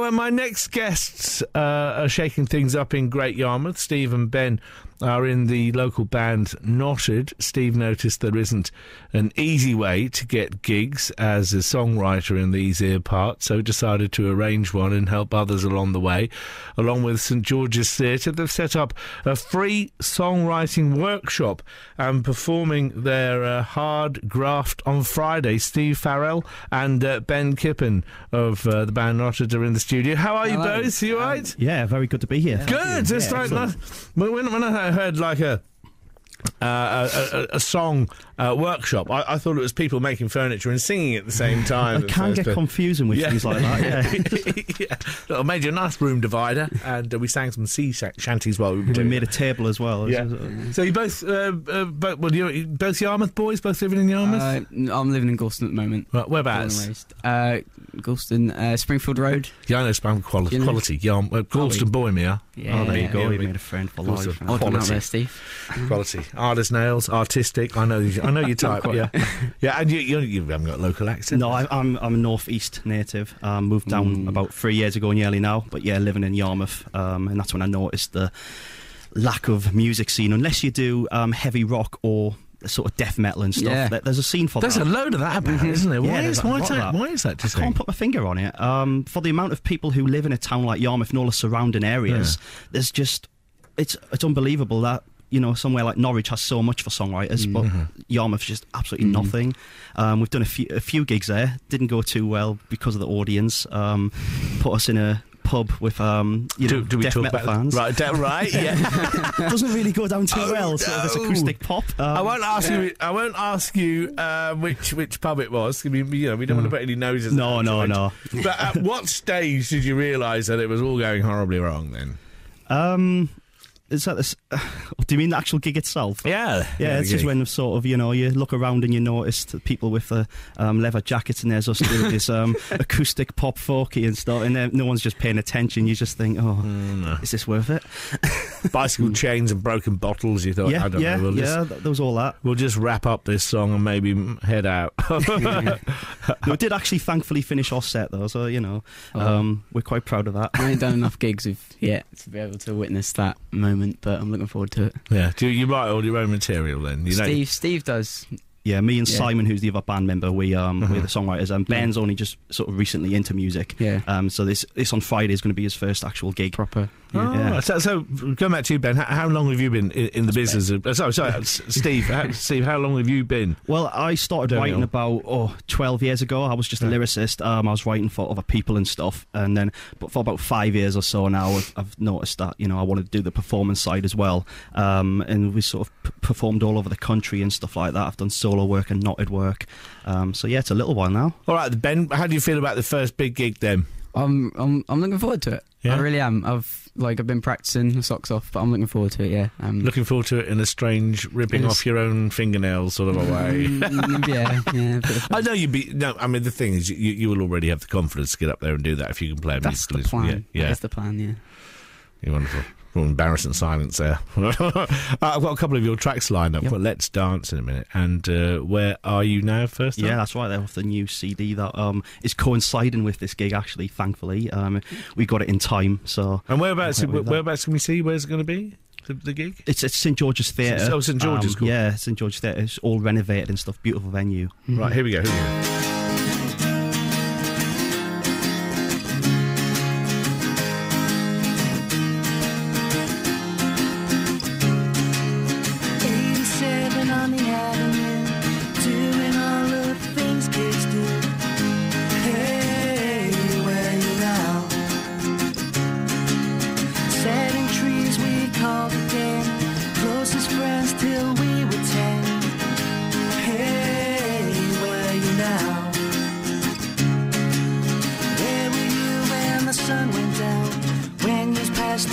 Now, my next guests are shaking things up in Great Yarmouth. Steve and Ben are in the local band Knotted. Steve noticed there isn't an easy way to get gigs as a songwriter in these ear parts, so decided to arrange one and help others along the way. Along with St George's Theatre, they've set up a free songwriting workshop and performing their hard graft on Friday. Steve Farrell and Ben Kippen of the band Knotted are in the studio. How are you both? Are you all right? Yeah, very good to be here. Good. It's like when I heard like a song workshop, I thought it was people making furniture and singing at the same time. It can get confusing with things like that. Yeah. I made you a nice room divider, and we sang some sea shanties while we were doing. We made a table as well. Yeah. So you both, you're both Yarmouth boys, both living in Yarmouth? I'm living in Galston at the moment. Right, whereabouts? Galston, Springfield Road. Yeah, I know Springfield quality. Galston boy, me, huh? Yeah. Oh, there you go. You made a friend for life. Odd one out there, Steve. Quality. Hard as nails, artistic. I know your type. Yeah. And you haven't got a local accent. No, I'm a North East native. Moved down about 3 years ago nearly now, but yeah, living in Yarmouth, and that's when I noticed the lack of music scene. Unless you do heavy rock or sort of death metal and stuff, there's a scene for that. There's a load of that about, isn't there? Why is that? I can't put my finger on it. For the amount of people who live in a town like Yarmouth and all the surrounding areas, there's just it's unbelievable that, you know, somewhere like Norwich has so much for songwriters, but Yarmouth's just absolutely nothing. We've done a few gigs there. Didn't go too well because of the audience. Put us in a pub with death metal fans. Right, yeah. Doesn't really go down too well. So this acoustic pop. I won't ask you which pub it was. I mean, we don't want to put any noses. No. But at what stage did you realise that it was all going horribly wrong then? Is that this? Do you mean the actual gig itself? Yeah. It's just when sort of, you know, you look around and you notice the people with the leather jackets and there's us doing this acoustic pop folky and stuff, and then no one's just paying attention. You just think, is this worth it? Bicycle chains and broken bottles. You thought, I don't know. There was all that. We'll just wrap up this song and maybe head out. We did actually thankfully finish our set though, so you know, we're quite proud of that. I ain't done enough gigs yet to be able to witness that moment, but I'm looking forward to it. Yeah. Do you write all your own material then? Steve does. Yeah, me and Simon, who's the other band member, we're the songwriters, and Ben's only just sort of recently into music. Yeah. So this on Friday is going to be his first actual gig. Proper. Yeah. So going back to you, Ben, how long have you been in the business? Sorry, Steve. How long have you been? Well, I started writing about 12 years ago. I was just a lyricist. I was writing for other people and stuff, and then but for about 5 years or so now, I've noticed that, you know, I wanted to do the performance side as well. And we sort of performed all over the country and stuff like that. I've done solo work and knotted work. So yeah, it's a little while now. All right, Ben, how do you feel about the first big gig then? I'm looking forward to it. Yeah? I really am. I've been practicing the socks off, but I'm looking forward to it. Yeah, looking forward to it in a strange ripping off your own fingernails sort of a way. yeah. I know you'd be. No, I mean the thing is, you will already have the confidence to get up there and do that if you can play a musical instrument. That's the plan. Yeah, that's the plan. Yeah. You're wonderful. Well, embarrassing silence there. I've got a couple of your tracks lined up. Yep. Let's Dance in a minute. And where are you now first? Yeah, that's right. They're off the new CD that is coinciding with this gig, actually, thankfully. We got it in time. So. And whereabouts can we see? Where's it going to be? The gig? It's at St George's Theatre. Oh, St George's, cool. Yeah, St George's Theatre. It's all renovated and stuff. Beautiful venue. Right, here we go.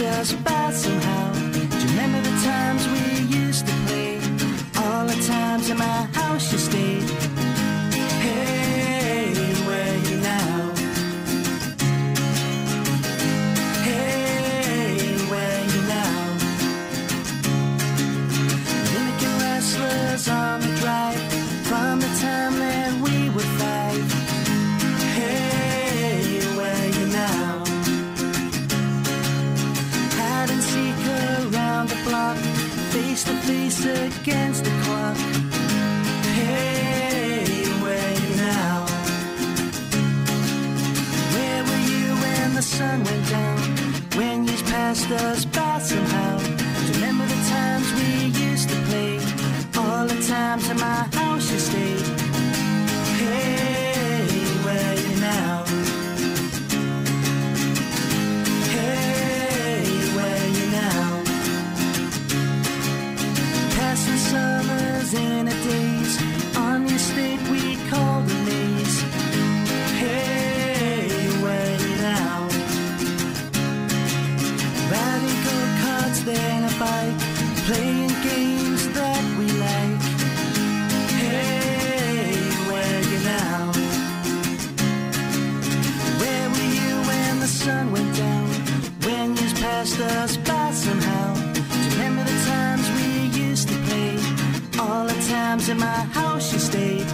Us by somehow. Do you remember the times we used to play? All the times in my house you stayed. Hey, where are you now? Hey, where are you now? Mimicking wrestlers on the drive from the time that we were 5. Hey, where are you now? face to face against the clock. Hey, where you now? Where were you when the sun went down? When years passed us by somehow? Do you remember the times we used to play? All the times in my house you stayed. Hey, where you now? Hey, where you now? Passing summers in the days on the estate we called the maze. Hey, where you now? Riding go-karts then a bike, playing games that we like. Hey, where you now? Where were you when the sun went down? When years passed us by somehow? Do you remember the times we used to play? All the times in my house you stayed.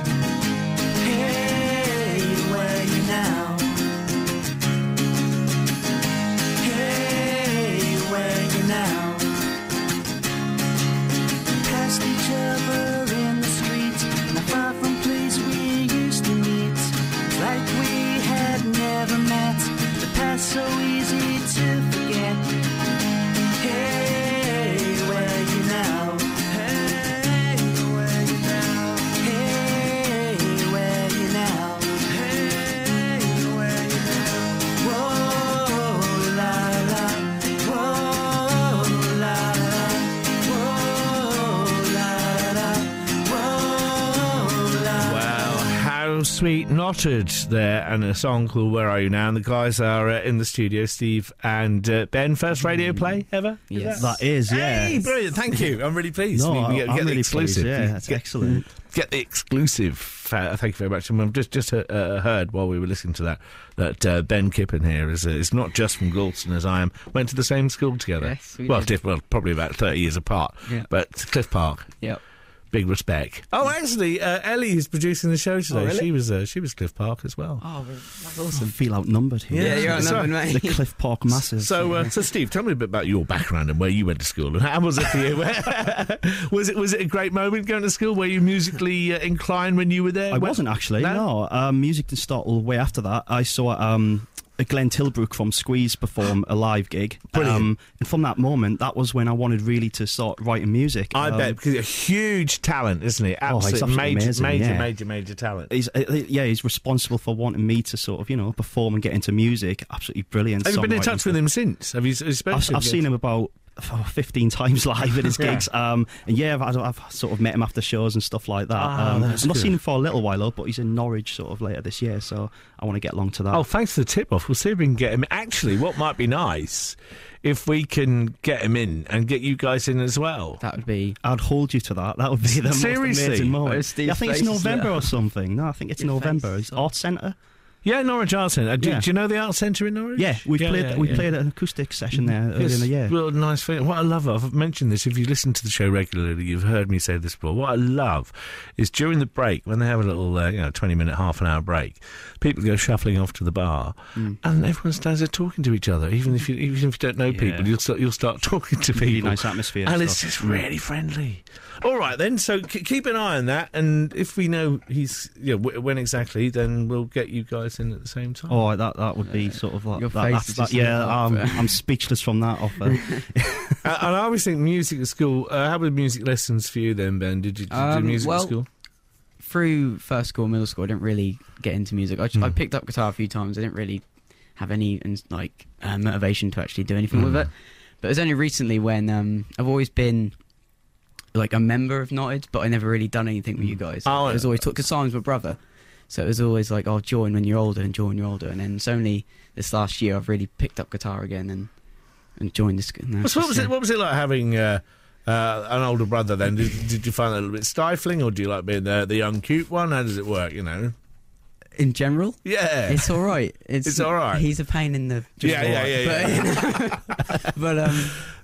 Hey, where you now? Hey, where you now? Past each other in the street, not far from place we used to meet. Like we had never met, the past so easy to forget. Hey, where you now? Hey, where you now? Hey, where you now? Hey, where you now? Whoa, la la, whoa, la la, whoa, la la, whoa, la. Wow, how sweet. Knotted there, and a song called Where Are You Now? And the guys are in the studio, Steve and Ben. First radio play ever? Yes. That is, yeah. Hey, brilliant. Thank you. I'm really pleased. No, We get I'm the really exclusive. pleased, yeah, that's excellent. Get the exclusive. Thank you very much. And I've just heard while we were listening to that Ben Kippen here is not just from Galston as I am. Went to the same school together. Yes, we well, did. probably about 30 years apart. Yeah. But Cliff Park. Yep. Big respect. Oh, actually, Ellie is producing the show today. Oh, really? She was Cliff Park as well. Oh, that's I awesome. feel outnumbered here. Yeah, you're outnumbered, mate. The Cliff Park Massive. So, Steve, tell me a bit about your background and where you went to school, and how was it for you? was it a great moment going to school? Were you musically inclined when you were there? I wasn't actually. No, music didn't start all the way after that. I saw Glenn Tilbrook from Squeeze perform a live gig. Brilliant. And from that moment, that was when I wanted really to start writing music. I bet, because he's a huge talent, isn't he? he's Absolutely absolutely amazing, major talent. He's responsible for wanting me to sort of, perform and get into music. Absolutely brilliant. Have you been in songwriting touch with him since? Have you spoken to him? I've seen him about 15 times live at his gigs. And yeah, I've sort of met him after shows and stuff like that. I've not seen him for a little while though, but he's in Norwich sort of later this year, so I want to get along to that. Oh, thanks for the tip off. We'll see if we can get him. Actually, what might be nice if we can get him in and get you guys in as well. That would be. I'd hold you to that. That would be the Seriously? most amazing moment. Where's Steve's I think it's face? November or something. No, I think it's Your November. face. It's Arts Centre. Yeah, Norwich Arts Centre. Do you know the Arts Centre in Norwich? Yeah, we played an acoustic session there earlier in the year. Real nice thing. What I love, I've mentioned this, if you listen to the show regularly, you've heard me say this before. What I love is during the break, when they have a little 20-minute, half an hour break, people go shuffling off to the bar and everyone stands there talking to each other. Even if you don't know people, you'll start talking to people. Really nice atmosphere. And it's just really friendly. All right, then, so keep an eye on that, and if we know he's when exactly, then we'll get you guys in at the same time. Oh, that would be sort of like Your face is just I'm speechless from that offer. And I always think music at school. How were music lessons for you then, Ben? Did you do music at school? Through first school, middle school, I didn't really get into music. I picked up guitar a few times. I didn't really have any motivation to actually do anything with it. But it was only recently when I've always been like a member of Knotted, but I never really done anything with you guys. Oh, it was always because Simon's my brother, so it was always like, "Oh, join when you're older," and join when you're older. And then it's only this last year I've really picked up guitar again and joined this. What was it like having an older brother then? Did you find that a little bit stifling, or do you like being the young cute one? How does it work? In general, yeah, it's all right. It's all right. He's a pain in the yeah. But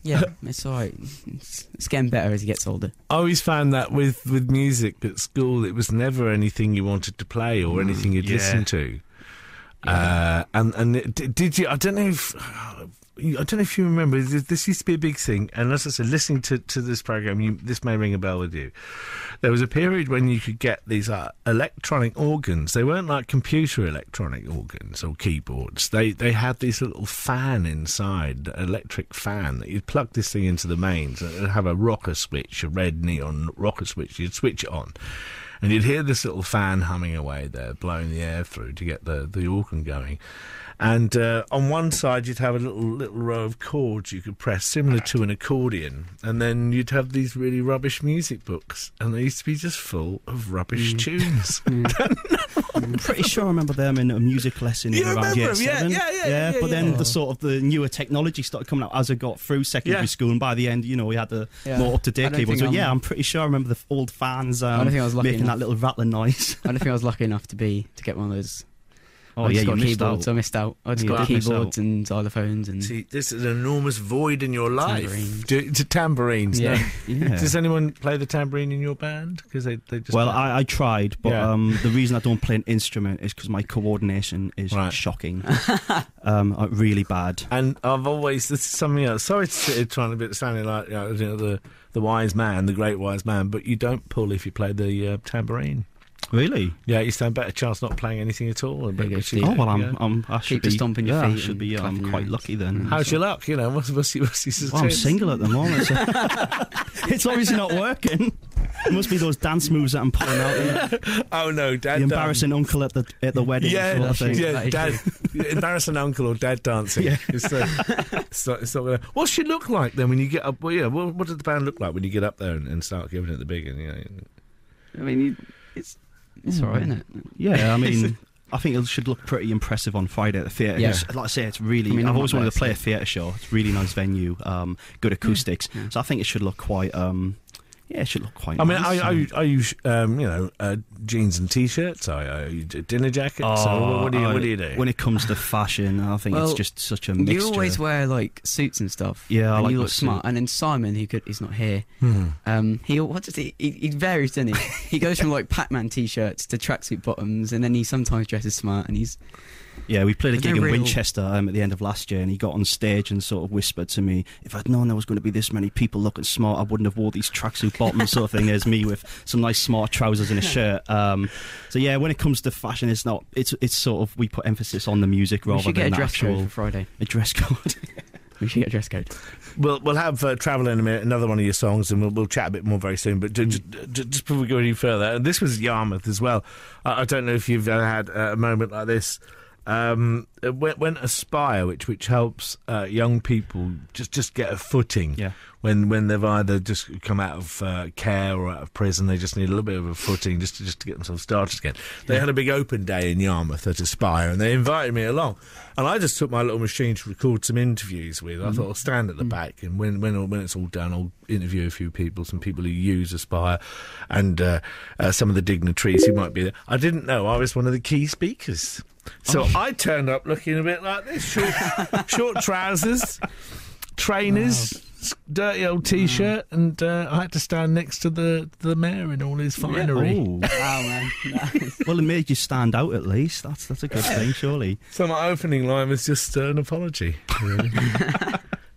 yeah, it's all right. It's getting better as he gets older. I always found that with music at school, it was never anything you wanted to play or anything you'd listen to. And did you? I don't know if I don't know if you remember, this used to be a big thing, and as I said, listening to this programme, this may ring a bell with you. There was a period when you could get these electronic organs. They weren't like computer electronic organs or keyboards. They had this little fan inside, electric fan, that you'd plug this thing into the mains, and it'd have a rocker switch, a red neon rocker switch. You'd switch it on, and you'd hear this little fan humming away there, blowing the air through to get the organ going. And on one side you'd have a little row of chords you could press, similar to an accordion, and then you'd have these really rubbish music books, and they used to be just full of rubbish tunes. I'm pretty sure I remember them in a music lesson in around year 7. Yeah. But then the newer technology started coming out as I got through secondary school, and by the end, we had the more up-to-date keyboards. So I'm pretty sure I remember the old fans making that little rattling noise. I don't think I was lucky enough to get one of those. Oh, I just you got keyboards. I missed out. I just got keyboards and xylophones and. See, this is an enormous void in your life. Tambourines. Yeah. No. Does anyone play the tambourine in your band? Because they just. Well, I tried, but the reason I don't play an instrument is because my coordination is shocking, really bad. And this is something else. Sorry to trying to be sounding like the wise man, the great wise man, but you don't pull if you play the tambourine. Really? Yeah, you stand better chance not playing anything at all. I should be stomping your feet. I should be quite lucky then. How's your luck? What's your I'm single at the moment. So it's obviously not working. It must be those dance moves that I'm pulling out. Oh no, Dad! The embarrassing uncle at the wedding. Dad, embarrassing uncle or Dad dancing. Yeah. It's not gonna. What should it look like then when you get up? Well, what does the band look like when you get up there and start giving it the big? I mean, it's all right, isn't it? Yeah, I mean, I think it should look pretty impressive on Friday at the theatre. Yeah. Like I say, it's really. I've always wanted to play a theatre show. It's a really nice venue, good acoustics. Yeah. So I think it should look quite. It should look quite nice. I use jeans and t-shirts. I use dinner jackets. What do you do? When it comes to fashion, I think it's just such a mixture. You always wear like suits and stuff. Yeah, and you look smart. And then Simon, he's not here. He varies, doesn't he? He goes from like Pac-Man t-shirts to tracksuit bottoms, and then he sometimes dresses smart, and he's. Yeah, we played a gig in Winchester at the end of last year, and he got on stage and sort of whispered to me, if I'd known there was going to be this many people looking smart, I wouldn't have wore these tracksuit bottoms sort of thing. There's me with some nice smart trousers and a shirt. So yeah, when it comes to fashion, it's sort of, we put emphasis on the music rather than the actual... We should get a dress code for Friday. A dress code? We should get a dress code. We'll have Travel in a minute, another one of your songs, and we'll chat a bit more very soon. But just before we go any further, and this was Yarmouth as well. I don't know if you've ever had a moment like this. When Aspire, which helps young people just get a footing when they've either just come out of care or out of prison, they just need a little bit of a footing just to get themselves started again. They had a big open day in Yarmouth at Aspire, and they invited me along, and I just took my little machine to record some interviews with. I thought I'll stand at the back, and when it's all done, I'll interview a few people, some people who use Aspire, and some of the dignitaries who might be there. I didn't know I was one of the key speakers. So I turned up looking a bit like this, short trousers, trainers, dirty old T-shirt, and I had to stand next to the mayor in all his finery. Oh, man. Nice. Well, it made you stand out at least. That's a good thing, surely. So my opening line was just an apology. Really.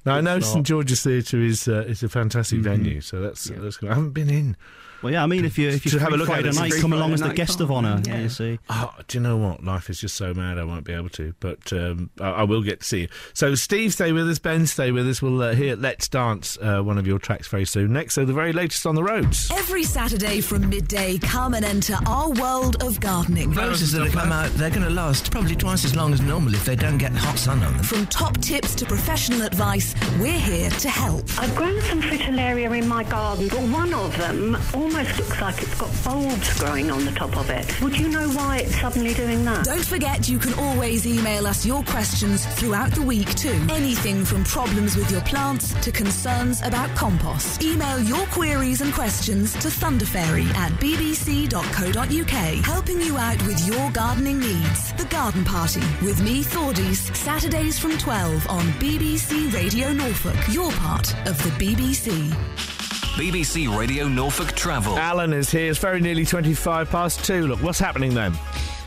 Now I know St George's Theatre is a fantastic venue, so that's good. I haven't been in. Well, yeah, I mean, if you have a look Friday night, come along as the guest of honour. Yeah, you see. Oh, do you know what? Life is just so mad. I won't be able to, but I will get to see you. So, Steve, stay with us. Ben, stay with us. We'll hear "Let's Dance," one of your tracks, very soon. Next, so the very latest on the roads. Every Saturday from midday, come and enter our world of gardening. Roses that come out, they're going to last probably twice as long as normal if they don't get hot sun on them. From top tips to professional advice, we're here to help. I've grown some fritillaria in my garden, but one of them almost looks like it's got bulbs growing on the top of it. Would you know why it's suddenly doing that? Don't forget you can always email us your questions throughout the week too. Anything from problems with your plants to concerns about compost. Email your queries and questions to thunderfairy@bbc.co.uk. Helping you out with your gardening needs. The Garden Party with me, Thordis, Saturdays from 12 on BBC Radio Norfolk. Your part of the BBC. BBC Radio Norfolk Travel. Alan is here. It's very nearly 2:25. Look, what's happening then?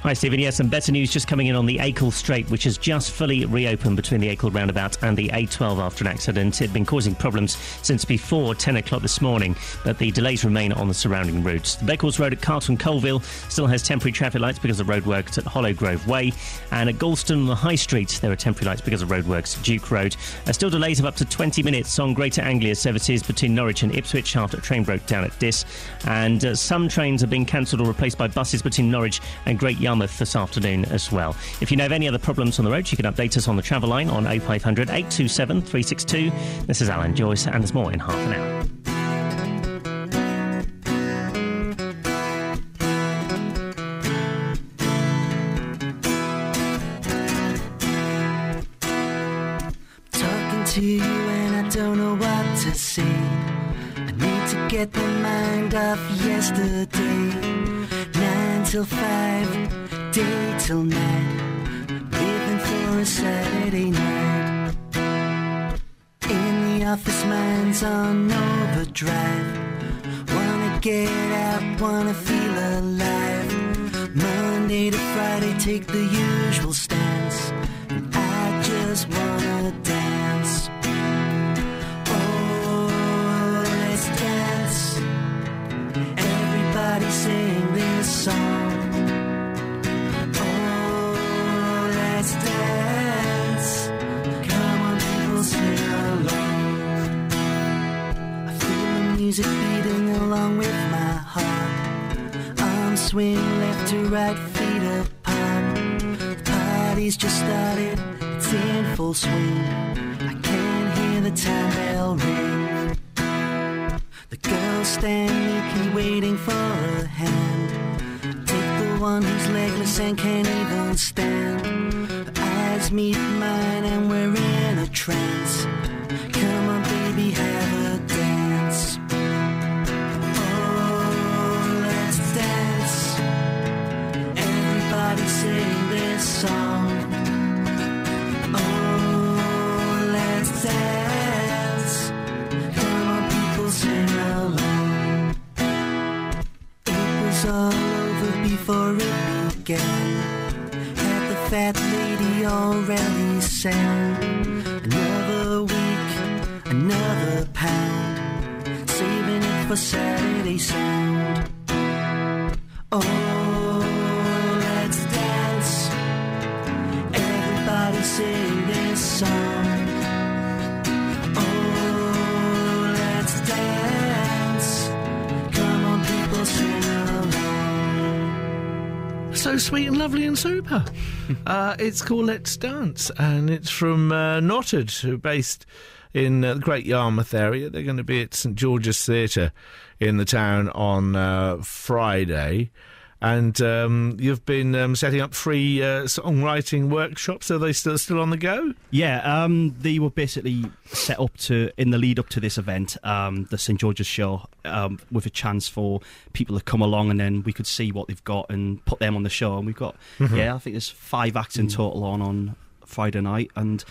Hi, Stephen. Yes, some better news just coming in on the Acle Strait, which has just fully reopened between the Acle roundabout and the A12 after an accident. It had been causing problems since before 10 o'clock this morning, but the delays remain on the surrounding routes. The Beccles Road at Carlton Colville still has temporary traffic lights because of roadworks at Hollow Grove Way, and at Galston on the High Street there are temporary lights because of roadworks at Duke Road. Still delays of up to 20 minutes on Greater Anglia services between Norwich and Ipswich after a train broke down at Diss, and some trains are being cancelled or replaced by buses between Norwich and Great Yarmouth this afternoon as well. If you know of any other problems on the road, you can update us on the travel line on 0500 827 362. This is Alan Joyce, and there's more in half an hour. Talking to you and I don't know what to say. I need to get my mind off yesterday. 9 till 5, day till night, living for a Saturday night. In the office, mind's on overdrive. Wanna get out, wanna feel alive. Monday to Friday, take the usual stance, and I just wanna dance. Oh, let's dance. Everybody sing this song. Oh, let's dance. Come on, people, sing along. I feel the music beating along with my heart. Arms swing left to right, feet apart. The party's just started, it's in full swing. I can hear the time bell ring. The girls stand meekly waiting for a hand. Take the one who's legless and can't even stand. Her eyes meet mine and we're in a trance. Come on, baby, have a dance. Oh, let's dance. Everybody sing this song. Oh, let's dance. Come on, people, sing along. It was all over before it began. Had the fat lady already sang. Another week, another pound, saving it for Saturday sound. Oh, let's dance. Everybody sing this song. Oh, let's dance. Come on, people, sing along. So sweet and lovely and super. It's called Let's Dance, and it's from Notted, who are based in the Great Yarmouth area. They're going to be at St George's Theatre in the town on Friday. And you've been setting up free songwriting workshops. Are they still on the go? Yeah, they were basically set up in the lead up to this event, the St George's show, with a chance for people to come along, and then we could see what they've got and put them on the show. And we've got, I think there's 5 acts in total on Friday night, and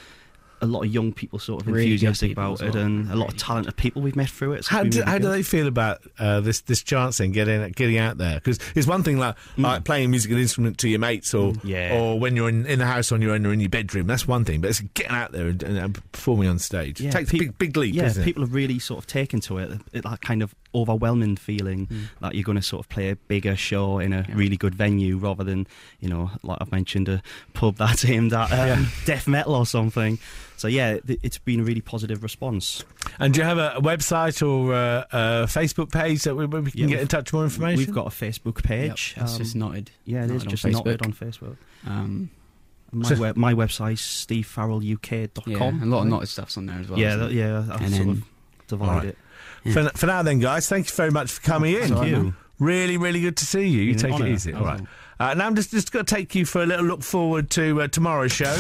a lot of young people sort of Really enthusiastic young people about as it, well. and a lot of talented people we've met through it. How do they feel about this chance and getting out there? Because it's one thing like playing a musical instrument to your mates, or when you're in the house on your own or in your bedroom. That's one thing, but it's getting out there and performing on stage. Yeah, It takes a big leap. Yeah, isn't it? people have really sort of taken to it. That kind of overwhelming feeling that you're going to sort of play a bigger show in a really good venue, rather than, like I've mentioned, a pub that's aimed at death metal or something. So yeah, it's been a really positive response. And do you have a website or a Facebook page that we can get in touch with more information? We've got a Facebook page. Yep, it's just Notted. Yeah, it is just Notted on Facebook. My website's stevefarrelluk.com. Yeah, a lot of Notted stuff's on there as well. I've sort of divided it. Yeah. For now then, guys, thank you very much for coming in. Thank you. Really, really good to see you. You take Honour. it easy. All right. Now I'm just going to take you for a little look forward to tomorrow's show.